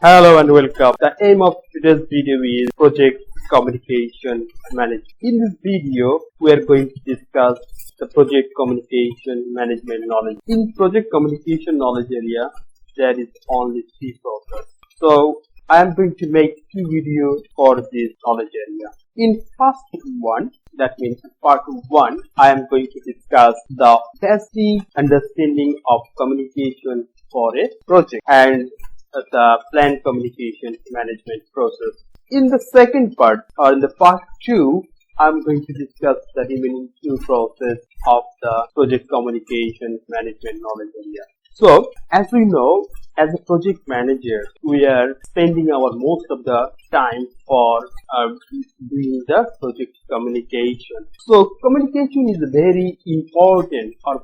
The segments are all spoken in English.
Hello and welcome. The aim of today's video is project communication management. In this video, we are going to discuss the project communication management knowledge. In project communication knowledge area, there is only 3 processes. So I am going to make 2 videos for this knowledge area. In first one, that means part 1, I am going to discuss the basic understanding of communication for a project and the planned communication management process. In the second part, or in the part 2, I'm going to discuss the remaining 2 process of the project communication management knowledge area. So, as we know, as a project manager, we are spending our most of the time for doing the project communication. So, communication is very important or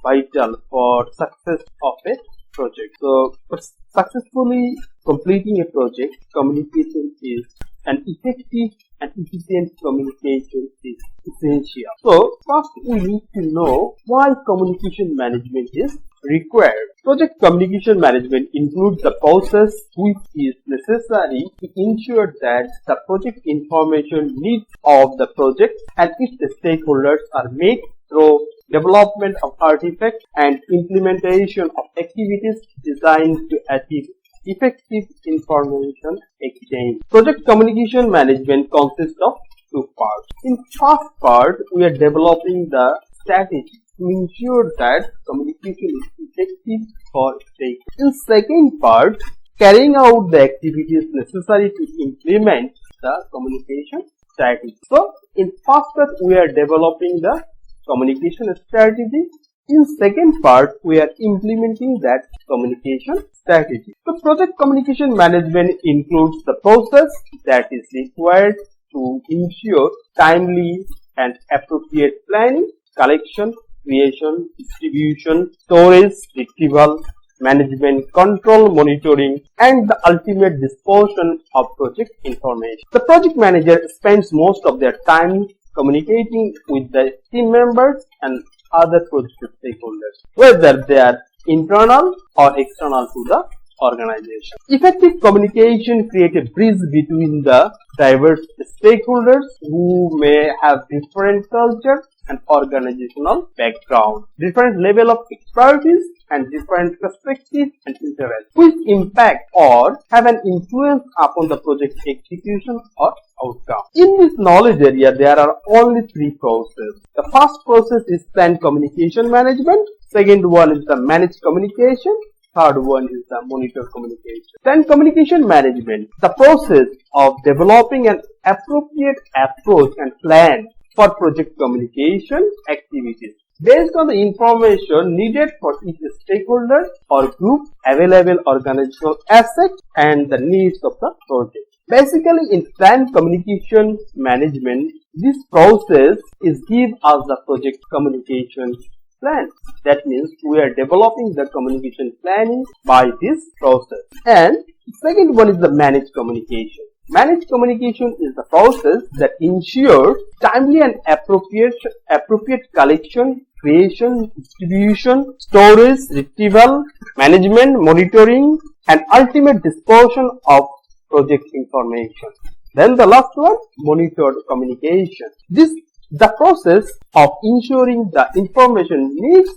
vital for success of a project. So, for successfully completing a project, communication is an effective and efficient communication is essential. So, first we need to know why communication management is required. Project communication management includes the process which is necessary to ensure that the project information needs of the project and its stakeholders are met through development of artifacts and implementation of activities designed to achieve effective information exchange. Project communication management consists of 2 parts. In first part, we are developing the strategy to ensure that communication is effective for stakeholders. In second part, carrying out the activities necessary to implement the communication strategy. So, in first part, we are developing the communication strategy. In second part, we are implementing that communication strategy. So, project communication management includes the process that is required to ensure timely and appropriate planning, collection, creation, distribution, storage, retrieval, management, control, monitoring, and the ultimate disposition of project information. The project manager spends most of their time communicating with the team members and other project stakeholders, whether they are internal or external to the organization. Effective communication creates a bridge between the diverse stakeholders who may have different culture and organizational background, different level of expertise, and different perspectives and interests, which impact or have an influence upon the project execution or outcome. In this knowledge area, there are only 3 processes. The first process is planned communication management. Second one is the managed communication. Third one is the monitor communication. Planned communication management, the process of developing an appropriate approach and plan for project communication activities based on the information needed for each stakeholder or group, available organizational assets, and the needs of the project. Basically, in planned communication management, this process is give us the project communication plan. That means we are developing the communication planning by this process. And second one is the managed communication. Managed communication is the process that ensures timely and appropriate collection, creation, distribution, storage, retrieval, management, monitoring, and ultimate disposition of project information. Then the last one, monitored communication. This the process of ensuring the information needs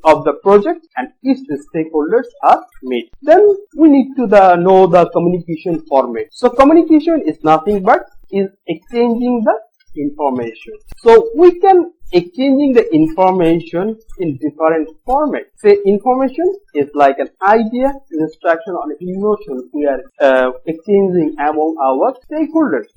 of the project and its stakeholders are met. Then we need to know the communication format. So communication is nothing but is exchanging the information. So we can exchanging the information in different formats. Say information is like an idea, instruction, or emotion we are exchanging among our stakeholders.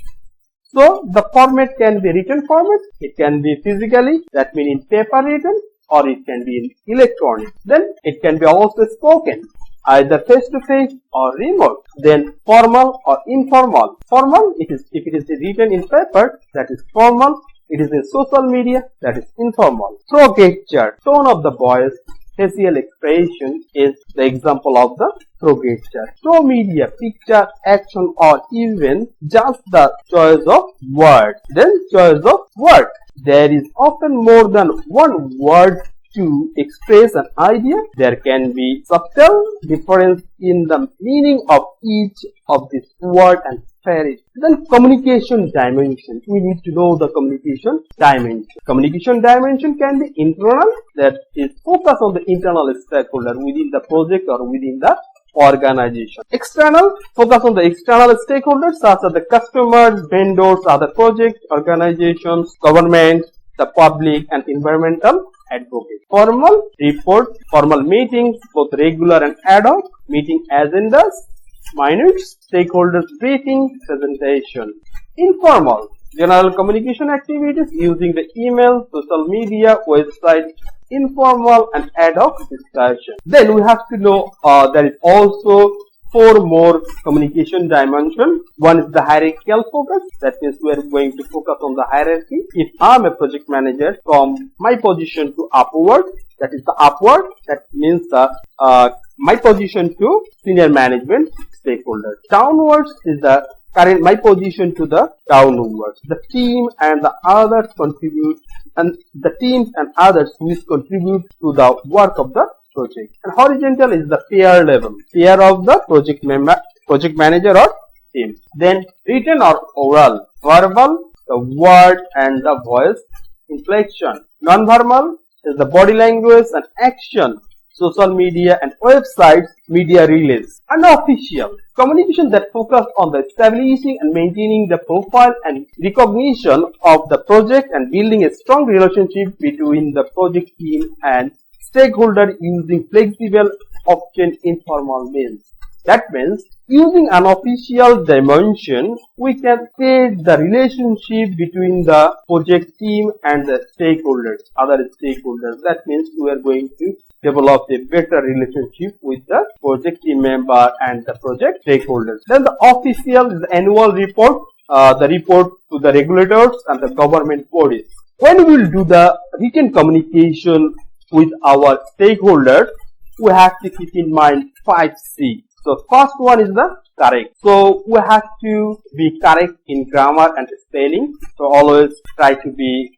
So the format can be written format, it can be physically, that means in paper written, or it can be in electronic. Then it can be also spoken, either face to face or remote. Then formal or informal. Formal, if it is written in paper, that is formal. It is in social media, that is informal. Throat gesture, tone of the voice, facial expression is the example of the throat gesture. Show media, picture, action, or even just the choice of word. Then choice of word. There is often more than one word to express an idea, there can be subtle difference in the meaning of each of these word and phrase. Then communication dimension. We need to know the communication dimension. Communication dimension can be internal, that is focus on the internal stakeholder within the project or within the organization. External, focus on the external stakeholders such as the customers, vendors, other project organizations, government, the public and environmental advocates. Formal report, formal meetings, both regular and ad hoc, meeting agendas, minutes, stakeholders briefing, presentation. Informal, general communication activities using the email, social media, website, informal and ad hoc discussion. Then we have to know there is also 4 more communication dimension. One is the hierarchical focus. That means we are going to focus on the hierarchy. If I am a project manager, from my position to upward, that is the upward, that means my position to senior management stakeholders. Downwards is the current my position to the downwards. The team and the others contribute, and the teams and others which contribute to the work of the project. And horizontal is the peer level, peer of the project member, project manager or team. Then written or oral, verbal, the word and the voice inflection. Non-verbal is the body language and action, social media and websites, media release. Unofficial, communication that focus on the establishing and maintaining the profile and recognition of the project and building a strong relationship between the project team and stakeholder using flexible, often informal means. That means using an official dimension, we can create the relationship between the project team and the stakeholders, other stakeholders. That means we are going to develop a better relationship with the project team member and the project stakeholders. Then the official is the annual report, the report to the regulators and the government bodies. When we will do the written communication with our stakeholders, we have to keep in mind 5C. So first one is the correct. So we have to be correct in grammar and spelling. So always try to be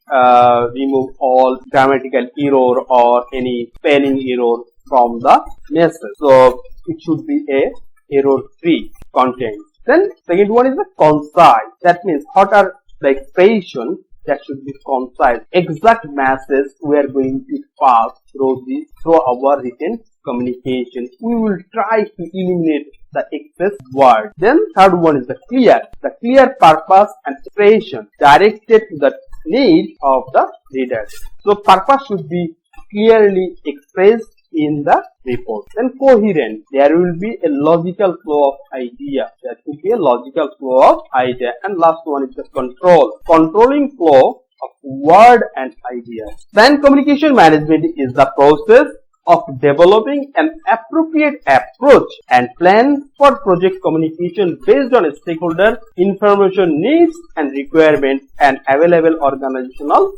remove all grammatical error or any spelling error from the message. So it should be a error-free content. Then second one is the concise. That means what are the expression that should be concise. Exact message we are going to pass through our written communication. We will try to eliminate the excess word. Then third one is the clear. The clear purpose and expression directed to the need of the reader. So purpose should be clearly expressed in the report. Then coherent. There will be a logical flow of idea. There should be a logical flow of idea. And last one is the control. Controlling flow of word and ideas. Then communication management is the process of developing an appropriate approach and plan for project communication based on a stakeholder information needs and requirements and available organizational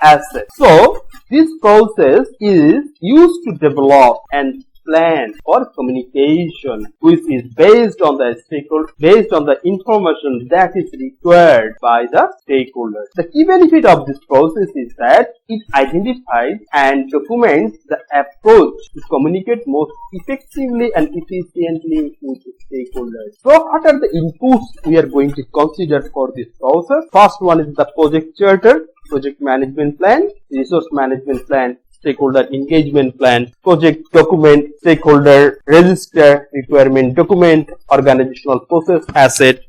assets. So this process is used to develop and plan for communication, which is based on the stakeholder, based on the information that is required by the stakeholders. The key benefit of this process is that it identifies and documents the approach to communicate most effectively and efficiently with stakeholders. So what are the inputs we are going to consider for this process? First one is the project charter, project management plan, resource management plan, stakeholder engagement plan, project document, stakeholder register, requirement document, organizational process, asset,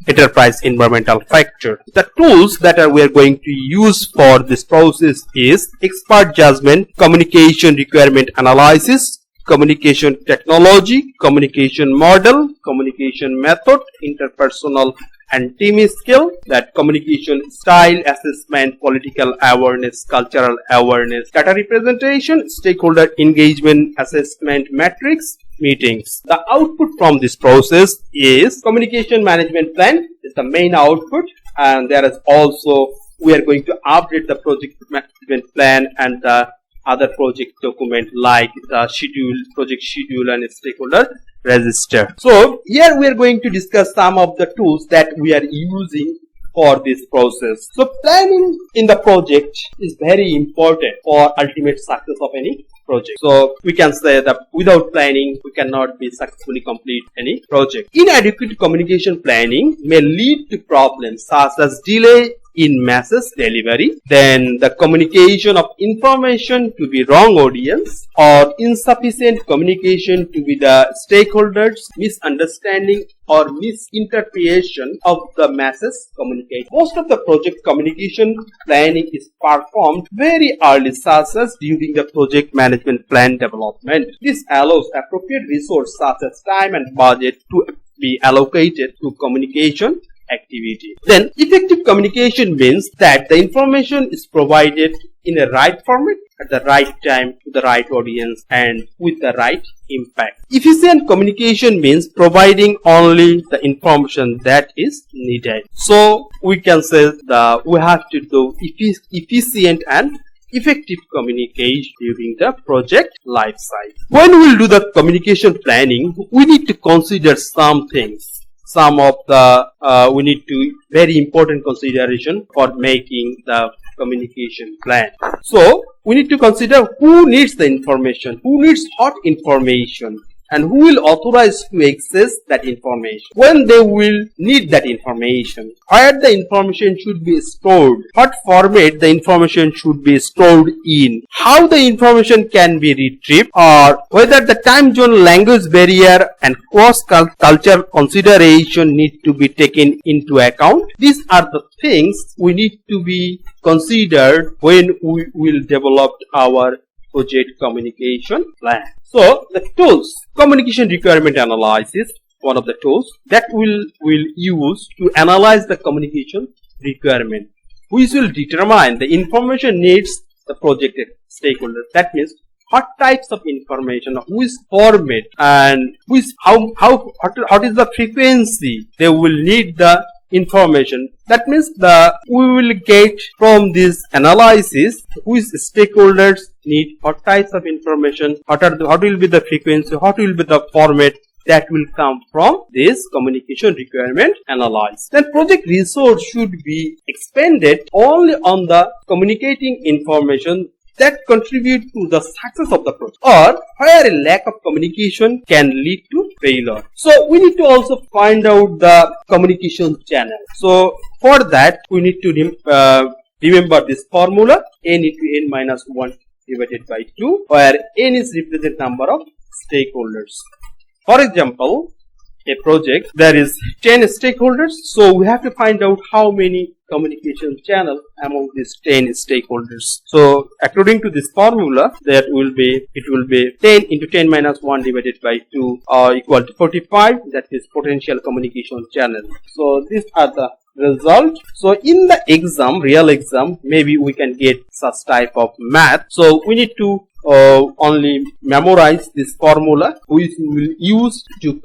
enterprise environmental factor. The tools that we are going to use for this process is expert judgment, communication requirement analysis, communication technology, communication model, communication method, interpersonal and team skill, that communication style assessment, political awareness, cultural awareness, data representation, stakeholder engagement assessment matrix, meetings. The output from this process is communication management plan is the main output, and there is also we are going to update the project management plan and the other project document like the schedule, project schedule and stakeholder register. So here we are going to discuss some of the tools that we are using for this process. So planning in the project is very important for ultimate success of any project. So we can say that without planning, we cannot be successfully complete any project. Inadequate communication planning may lead to problems such as delay in message delivery, then the communication of information to the wrong audience, or insufficient communication to be the stakeholders, misunderstanding or misinterpretation of the message communicated. Most of the project communication planning is performed very early, such as during the project management plan development. This allows appropriate resources such as time and budget to be allocated to communication activity. Then effective communication means that the information is provided in a right format at the right time to the right audience and with the right impact. Efficient communication means providing only the information that is needed. So we can say that we have to do efficient and effective communication during the project life cycle. When we do the communication planning, we need to consider some things. Some of the we need to very important consideration for making the communication plan. So we need to consider who needs the information, who needs what information, and who will authorize to access that information, when they will need that information, where the information should be stored, what format the information should be stored in, how the information can be retrieved, or whether the time zone, language barrier and cross-cultural consideration need to be taken into account. These are the things we need to be considered when we will develop our project communication plan. So the tools, communication requirement analysis, one of the tools that we'll use to analyze the communication requirement, which will determine the information needs the project stakeholders. That means what types of information, which format, and what is the frequency they will need the information. That means we will get from this analysis which stakeholders need, what types of information, what will be the frequency, what will be the format that will come from this communication requirement analysis. Then project resource should be expended only on the communicating information that contribute to the success of the project, or where a lack of communication can lead to failure. So we need to also find out the communication channel. So for that we need to remember this formula, n into n minus 1 divided by 2, where n is represent number of stakeholders. For example, a project, there is 10 stakeholders, so we have to find out how many communication channels among these 10 stakeholders. So according to this formula, it will be 10 into 10 minus 1 divided by 2 equal to 45. That is potential communication channel. So these are the result. So in the exam, real exam, maybe we can get such type of math. So we need to only memorize this formula, which we will use to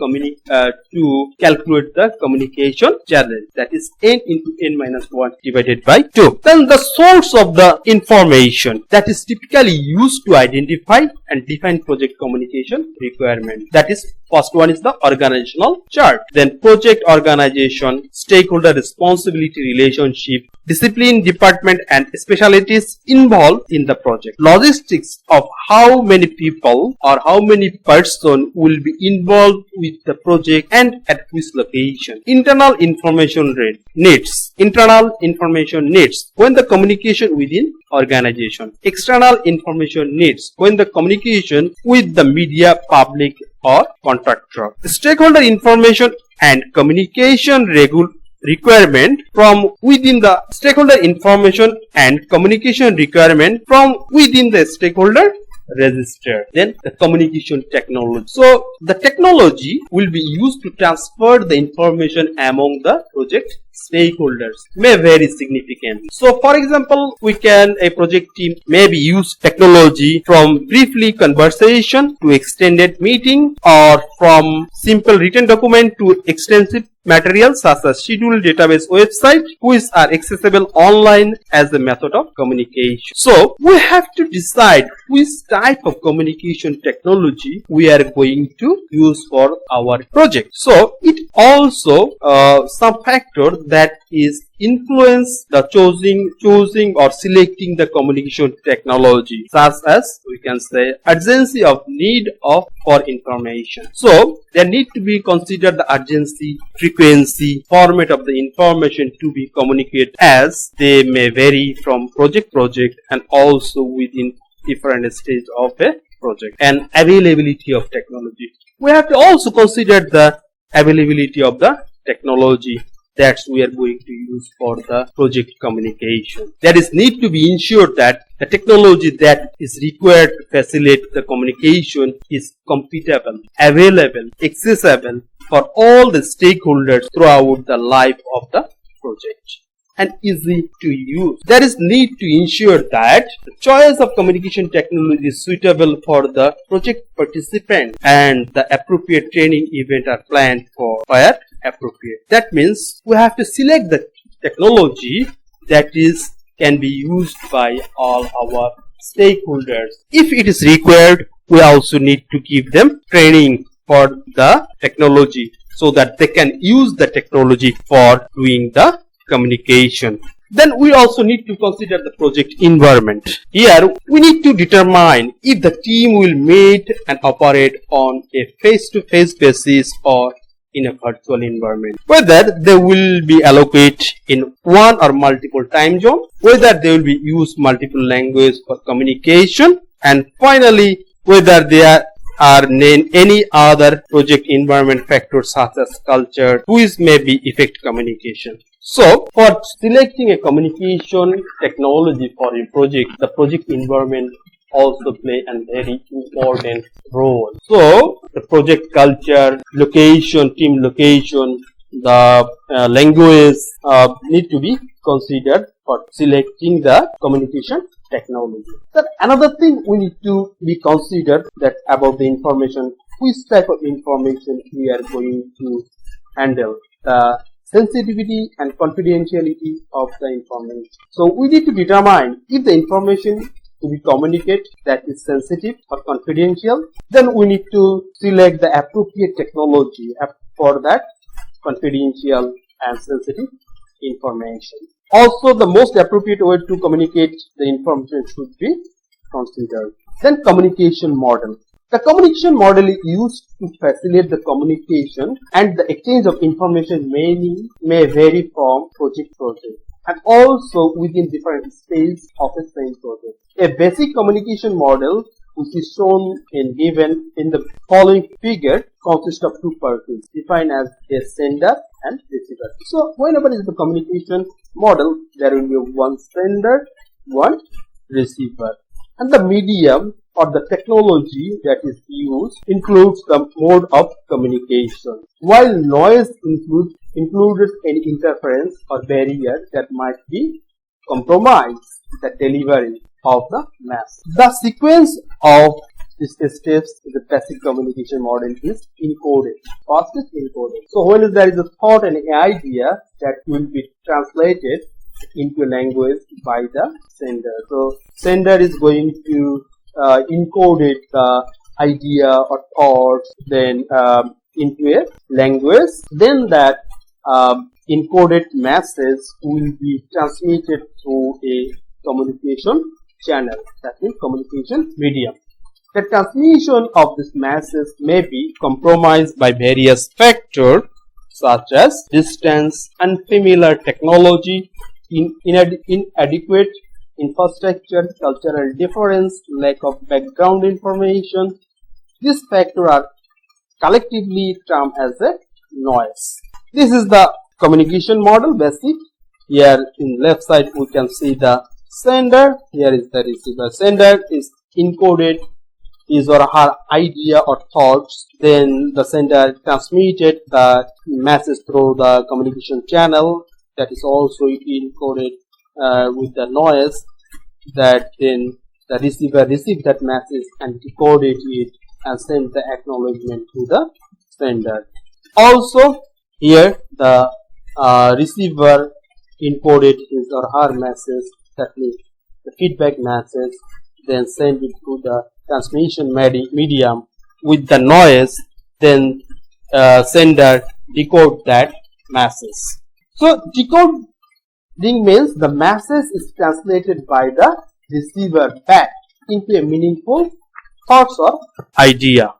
calculate the communication channel. That is n into n minus 1 divided by 2. Then the source of the information that is typically used to identify and define project communication requirement. That is, first one is the organizational chart. Then project organization, stakeholder responsibility relationship, discipline, department and specialties involved in the project. Logistics of how many people or how many person will be involved with the project and at which location. Internal information needs. Internal information needs when the communication within organization. External information needs when the communication with the media, public or contractor. Stakeholder information and communication requirement from within the stakeholder information and communication requirement from within the stakeholder register. Then the communication technology. So the technology will be used to transfer the information among the project stakeholders may vary significantly. So for example, a project team maybe use technology from briefly conversation to extended meeting, or from simple written document to extensive materials such as schedule, database, website, which are accessible online as a method of communication. So we have to decide which type of communication technology we are going to use for our project. So it also some factor that is influence the choosing or selecting the communication technology, such as we can say urgency of need of for information. So there need to be considered the urgency, frequency, format of the information to be communicated, as they may vary from project and also within different stage of a project, and availability of technology. We have to also consider the availability of the technology that we are going to use for the project communication. That is need to be ensured that the technology that is required to facilitate the communication is compatible, available, accessible for all the stakeholders throughout the life of the project, and easy to use. There is need to ensure that the choice of communication technology is suitable for the project participant, and the appropriate training event are planned for where appropriate. That means we have to select the technology that can be used by all our stakeholders. If it is required, we also need to give them training for the technology so that they can use the technology for doing the communication. Then we also need to consider the project environment. Here we need to determine if the team will meet and operate on a face-to-face basis or in a virtual environment, whether they will be allocated in one or multiple time zones, whether they will be used multiple languages for communication, and finally whether there are any other project environment factors such as culture which may be affect communication. So for selecting a communication technology for a project, the project environment also play a very important role. So the project culture, location, team location, the language need to be considered for selecting the communication technology. Then another thing we need to be considered that about the information, which type of information we are going to handle, the sensitivity and confidentiality of the information. So we need to determine if the information to be communicated that is sensitive or confidential. Then we need to select the appropriate technology for that confidential and sensitive information. Also, the most appropriate way to communicate the information should be considered. Then communication model. The communication model is used to facilitate the communication, and the exchange of information may vary from project to project, and also within different stages of the same project. A basic communication model, which is shown in the following figure, consists of two parties defined as a sender and receiver. So whenever is the communication model, there will be one sender, one receiver, and the medium or the technology that is used includes the mode of communication, while noise included any interference or barrier that might be compromise the delivery of the message. The sequence of these steps in the basic communication model is encoded. First is encoded. So when there is a thought and an idea that will be translated into a language by the sender. So sender is going to encode the idea or thoughts then into a language. Then that encoded message will be transmitted through a communication channel, that means communication medium. The transmission of this message may be compromised by various factors such as distance, unfamiliar technology, inadequate infrastructure, cultural difference, lack of background information. These factors are collectively termed as a noise. This is the communication model basic. Here in left side we can see the sender, here is the receiver. Sender is encoded his or her idea or thoughts, then the sender transmitted the message through the communication channel that is also encoded with the noise, that then the receiver received that message and decoded it and sent the acknowledgement to the sender. Also here the receiver encoded his or her message, that means the feedback message, then send it to the transmission medium with the noise, then sender decode that message. So decoding means the message is translated by the receiver back into a meaningful thoughts or idea.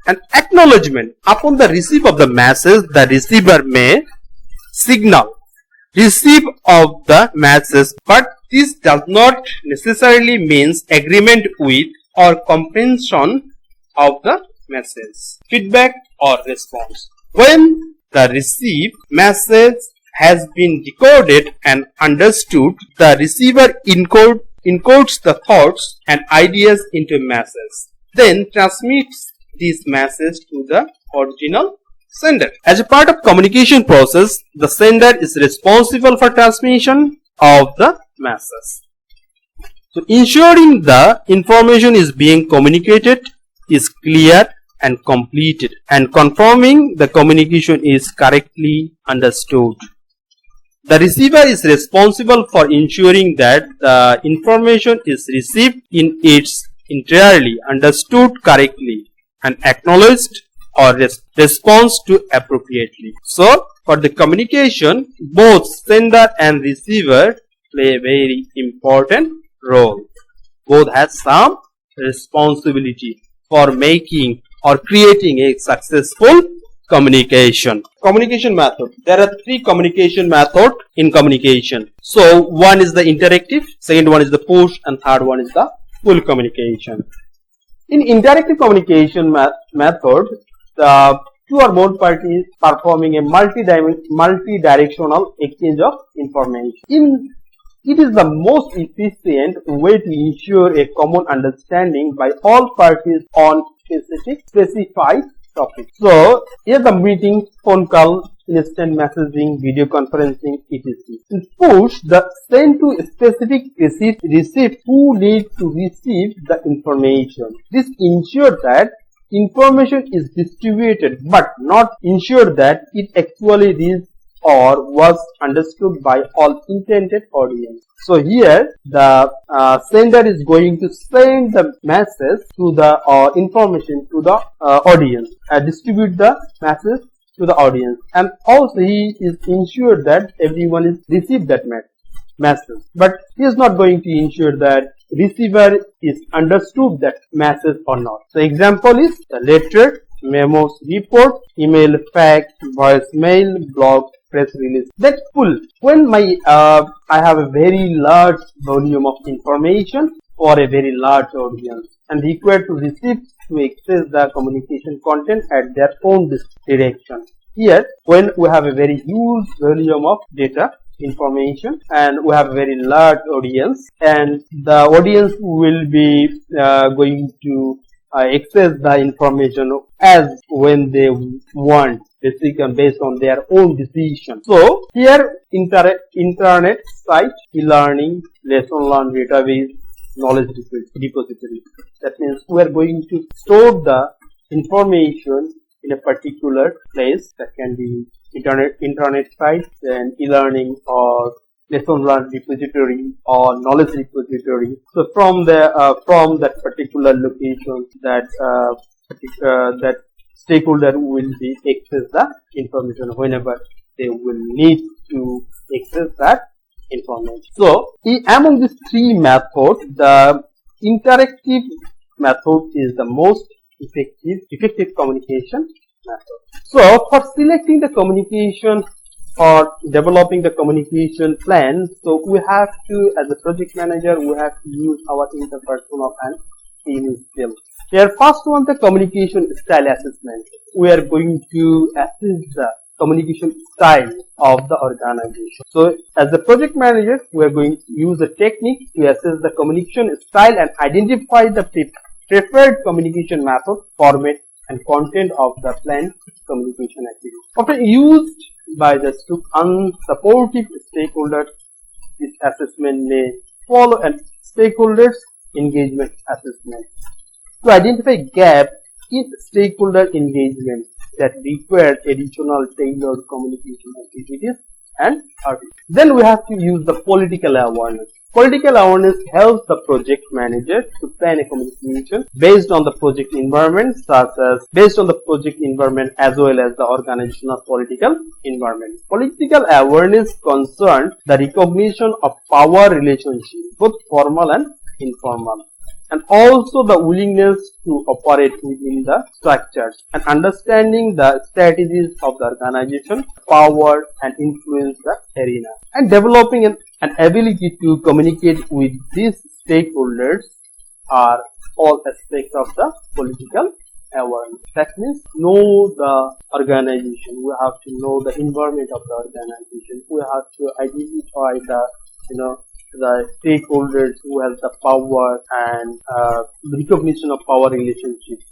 And acknowledgement: upon the receipt of the message, the receiver may signal receipt of the message, but this does not necessarily means agreement with or comprehension of the message, feedback or response. When the received message has been decoded and understood, the receiver encodes the thoughts and ideas into a message, then transmits this message to the original sender. As a part of communication process, the sender is responsible for transmission of the message. So ensuring the information is being communicated is clear and completed, and confirming the communication is correctly understood. The receiver is responsible for ensuring that the information is received in its entirety, understood correctly, and acknowledged or responds to appropriately. So, for the communication, both sender and receiver play a very important role. Both have some responsibility for making or creating a successful communication. Communication method. There are three communication methods in communication. So, one is the interactive, second one is the push, and third one is the pull communication. In interactive communication method, the two or more parties performing a multi-directional exchange of information. It is the most efficient way to ensure a common understanding by all parties on specified topic. So, here the meeting, phone call, instant messaging, video conferencing, etc. In push, the send to specific receipt who need to receive the information. This ensures that information is distributed, but not ensure that it actually reached or was understood by all intended audience. So here the sender is going to send the message to the information to the audience, distribute the message to the audience, and also he is ensured that everyone is received that message, but he is not going to ensure that receiver is understood that message or not. So example is the letter, memos, report, email, fax, voicemail, blog, press release. That's pull. When I have a very large volume of information for a very large audience and required to receive to access the communication content at their own direction. Here, when we have a very huge volume of data information and we have a very large audience, and the audience will be going to access the information as when they want, based on their own decision. So here internet site, e-learning, lesson learned database, knowledge repository. That means we are going to store the information in a particular place. That can be internet site, and e-learning or lesson learned repository or knowledge repository. So from that particular location, that stakeholder will be access the information whenever they will need to access that information. So among these three methods, the interactive method is the most effective communication method. So for selecting the communication or developing the communication plan, so we have to, as a project manager, we have to use our interpersonal and team skills. Here, first one, the communication style assessment. We are going to assess the communication style of the organization. So, as a project manager, we are going to use a technique to assess the communication style and identify the preferred communication method, format, and content of the planned communication activity. Often used by the unsupportive stakeholders, this assessment may follow a stakeholders engagement assessment to identify gaps in stakeholder engagement that require additional tailored communication activities and RD. Then we have to use the political awareness. Political awareness helps the project manager to plan a communication based on the project environment, based on the project environment as well as the organizational political environment. Political awareness concerns the recognition of power relationships, both formal and informal, and also the willingness to operate within the structures, and understanding the strategies of the organization, power and influence the arena, and developing an ability to communicate with these stakeholders are all aspects of the political awareness. That means know the organization. We have to know the environment of the organization. We have to identify the stakeholders who have the power and the recognition of power relationships.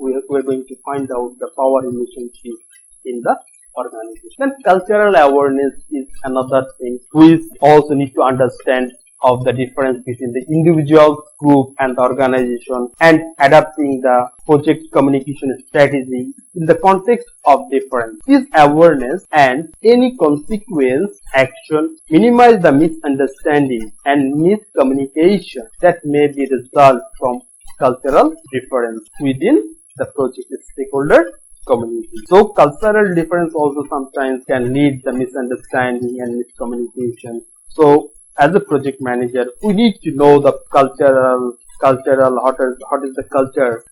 We're going to find out the power relationship in the organization. Then cultural awareness is another thing. We also need to understand of the difference between the individual, group and the organization, and adapting the project communication strategy in the context of difference. This awareness and any consequence action minimize the misunderstanding and miscommunication that may be result from cultural difference within the project stakeholder community. So cultural difference also sometimes can lead the misunderstanding and miscommunication. So as a project manager, we need to know the cultural what is the culture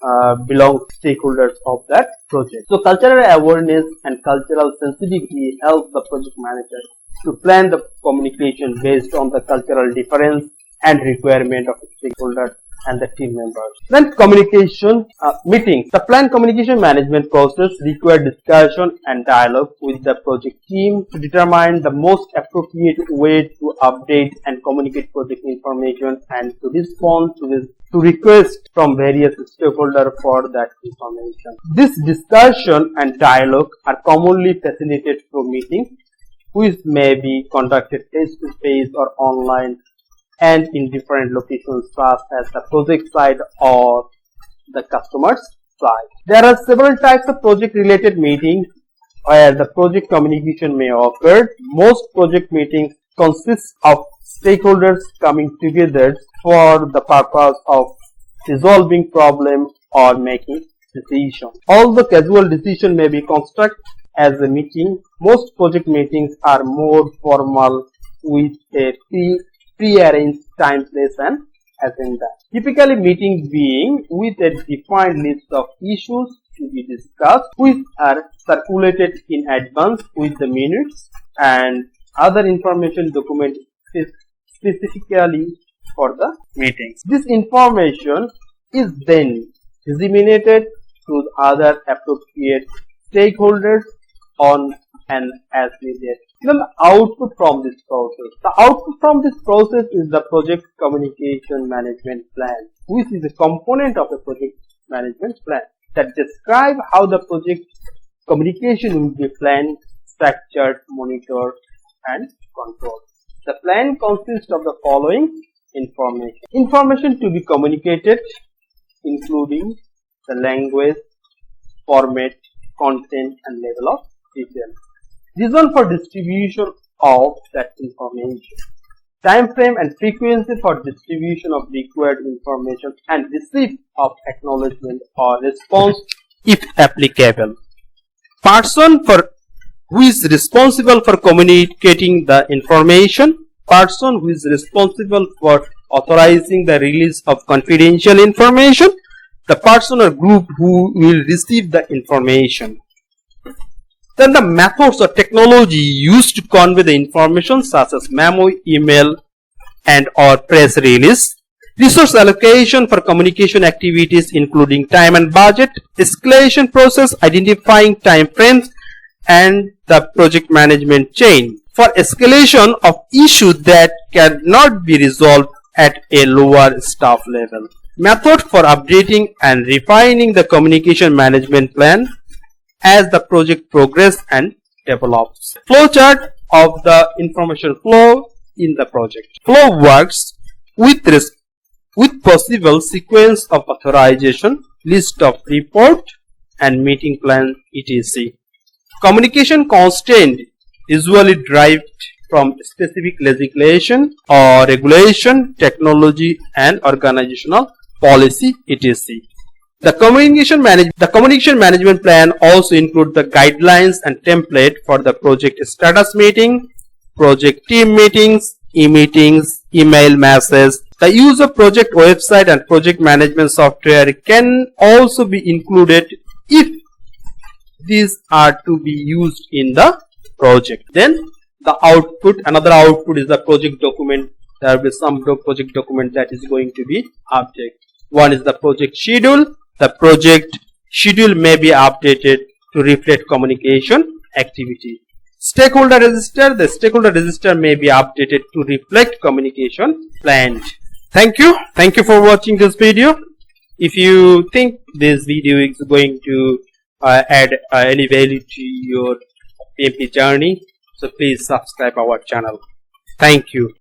belong stakeholders of that project. So cultural awareness and cultural sensitivity help the project manager to plan the communication based on the cultural difference and requirement of the stakeholders and the team members. Then communication meetings. The planned communication management process requires discussion and dialogue with the project team to determine the most appropriate way to update and communicate project information and to respond to requests from various stakeholders for that information. This discussion and dialogue are commonly facilitated through meetings, which may be conducted face-to-face or online and in different locations such as the project side or the customer's side. There are several types of project related meetings where the project communication may occur. Most project meetings consist of stakeholders coming together for the purpose of resolving problems or making decisions. Although casual decision may be constructed as a meeting, most project meetings are more formal with a pre-arranged time, place and agenda. Typically meetings being with a defined list of issues to be discussed, which are circulated in advance with the minutes and other information documented specifically for the meetings. This information is then disseminated to other appropriate stakeholders on an as needed. Then the output from this process. The output from this process is the project communication management plan, which is a component of the project management plan that describe how the project communication will be planned, structured, monitored, and controlled. The plan consists of the following information. Information to be communicated, including the language, format, content, and level of detail. Reason for distribution of that information. Time frame and frequency for distribution of required information and receipt of acknowledgement or response if applicable. Person who is responsible for communicating the information. Person who is responsible for authorizing the release of confidential information. The person or group who will receive the information. Then the methods or technology used to convey the information such as memo, email and or press release. Resource allocation for communication activities including time and budget. Escalation process identifying time frames and the project management chain. For escalation of issues that cannot be resolved at a lower staff level. Method for updating and refining the communication management plan as the project progresses and develops. Flowchart of the information flow in the project. Flow works with possible sequence of authorization, list of report and meeting plan etc. Communication constant usually derived from specific legislation or regulation, technology and organizational policy, etc. The communication management plan also includes the guidelines and template for the project status meeting, project team meetings, e-meetings, email messages. The use of project website and project management software can also be included if these are to be used in the project. Then the output, another output is the project document. There will be some project document that is going to be updated. One is the project schedule. The project schedule may be updated to reflect communication activity. Stakeholder register. The stakeholder register may be updated to reflect communication planned. Thank you. Thank you for watching this video. If you think this video is going to add any value to your PMP journey, so please subscribe our channel. Thank you.